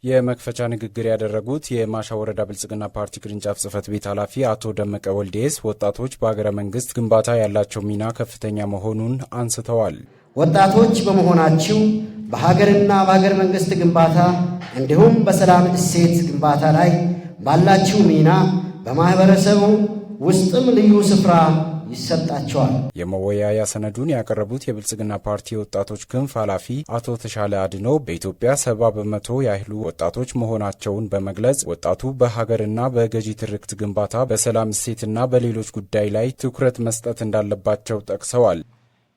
የመክፈቻ ንግግር ያደረጉት የማሻ ወረዳ ብልጽግና ፓርቲ ቅርንጫፍ ጽህፈት ቤት ኃላፊ አቶ ደመቀ ወልዴስ ወጣቶች በሀገረ መንግስት ግንባታ ያላቸው ሚና ከፍተኛ መሆኑን አንስተዋል። ወጣቶች በመሆናችሁ በሀገርና በሀገር መንግስት ግንባታ እንዲሁም በሰላም እሴት ግንባታ ላይ ባላችሁ ሚና በማህበረሰቡ ውስጥም ልዩ ስፍራ ይሰጣቸዋል። የመወያያ ሰነዱን ያቀረቡት የብልጽግና ፓርቲ ወጣቶች ክንፍ ኃላፊ አቶ ተሻለ አድኖ በኢትዮጵያ 70% ያህሉ ወጣቶች መሆናቸውን በመግለጽ ወጣቱ በሀገርና በገዢ ትርክት ግንባታ፣ በሰላም እሴትና በሌሎች ጉዳይ ላይ ትኩረት መስጠት እንዳለባቸው ጠቅሰዋል።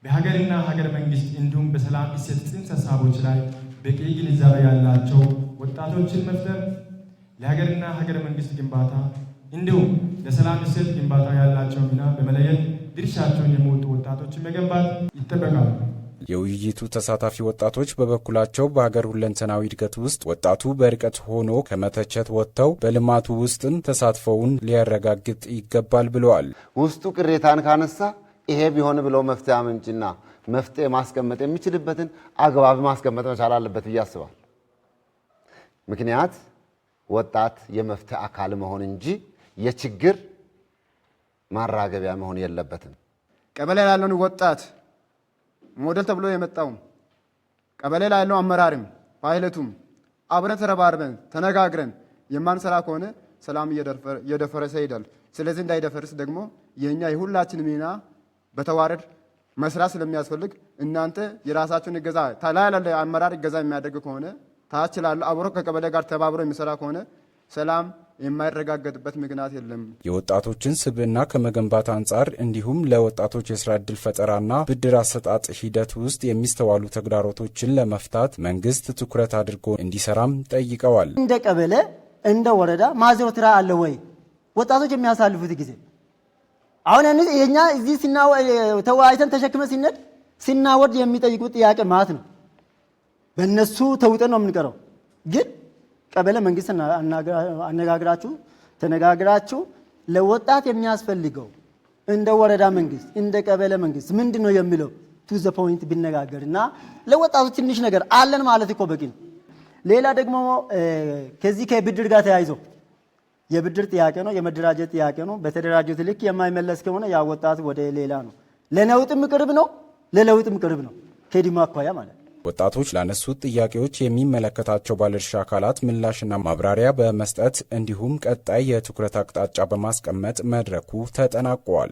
በሀገርና ሀገር መንግስት እንዲሁም በሰላም እሴት ጽንሰ ሀሳቦች ላይ በቂ ግንዛቤ ያላቸው ወጣቶችን መፍጠር ለሀገርና ሀገር መንግስት ግንባታ እንዲሁም ለሰላም እሴት ግንባታ ያላቸው ሚና በመለየት ድርሻቸውን የሚወጡ ወጣቶችን መገንባት ይጠበቃል። የውይይቱ ተሳታፊ ወጣቶች በበኩላቸው በሀገር ሁለንተናዊ እድገት ውስጥ ወጣቱ በርቀት ሆኖ ከመተቸት ወጥተው በልማቱ ውስጥም ተሳትፎውን ሊያረጋግጥ ይገባል ብለዋል። ውስጡ ቅሬታን ካነሳ ይሄ ቢሆን ብሎ መፍትሄ አመንጭና መፍትሄ ማስቀመጥ የሚችልበትን አግባብ ማስቀመጥ መቻል አለበት ብዬ አስባለሁ። ምክንያት ወጣት የመፍትሄ አካል መሆን እንጂ የችግር ማራገቢያ መሆን የለበትም። ቀበሌ ላይ ያለውን ወጣት ሞዴል ተብሎ የመጣውም ቀበሌ ላይ ያለው አመራርም ፓይለቱም አብረን ተረባርበን ተነጋግረን የማንሰራ ከሆነ ሰላም እየደፈረሰ ይሄዳል። ስለዚህ እንዳይደፈርስ ደግሞ የኛ የሁላችን ሚና በተዋረድ መስራት ስለሚያስፈልግ እናንተ የራሳችሁን እገዛ ታላይ ያለ አመራር እገዛ የሚያደርግ ከሆነ ታች ላለው አብሮ ከቀበሌ ጋር ተባብሮ የሚሰራ ከሆነ ሰላም የማይረጋገጥበት ምክንያት የለም። የወጣቶችን ስብዕና ከመገንባት አንጻር እንዲሁም ለወጣቶች የስራ ዕድል ፈጠራና ብድር አሰጣጥ ሂደት ውስጥ የሚስተዋሉ ተግዳሮቶችን ለመፍታት መንግስት ትኩረት አድርጎ እንዲሰራም ጠይቀዋል። እንደ ቀበሌ እንደ ወረዳ ማዘውትራ አለ ወይ? ወጣቶች የሚያሳልፉት ጊዜ አሁን የኛ እዚህ ተወያይተን ተሸክመ ሲናወርድ የሚጠይቁት ጥያቄ ማለት ነው። በእነሱ ተውጠን ነው የምንቀረው። ግን ቀበሌ መንግስት አነጋግራችሁ ተነጋግራችሁ ለወጣት የሚያስፈልገው እንደ ወረዳ መንግስት እንደ ቀበሌ መንግስት ምንድን ነው የሚለው ቱ ዘ ፖይንት ቢነጋገርና ለወጣቱ ትንሽ ነገር አለን ማለት እኮ በቂ ነው። ሌላ ደግሞ ከዚህ ከብድር ጋር ተያይዞ የብድር ጥያቄ ነው፣ የመደራጀት ጥያቄ ነው። በተደራጀት ልክ የማይመለስ ከሆነ ያ ወጣት ወደ ሌላ ነው። ለነውጥም ቅርብ ነው፣ ለለውጥም ቅርብ ነው ከዲሞ አኳያ ማለት ነው። ወጣቶች ላነሱት ጥያቄዎች የሚመለከታቸው ባለድርሻ አካላት ምላሽና ማብራሪያ በመስጠት እንዲሁም ቀጣይ የትኩረት አቅጣጫ በማስቀመጥ መድረኩ ተጠናቋል።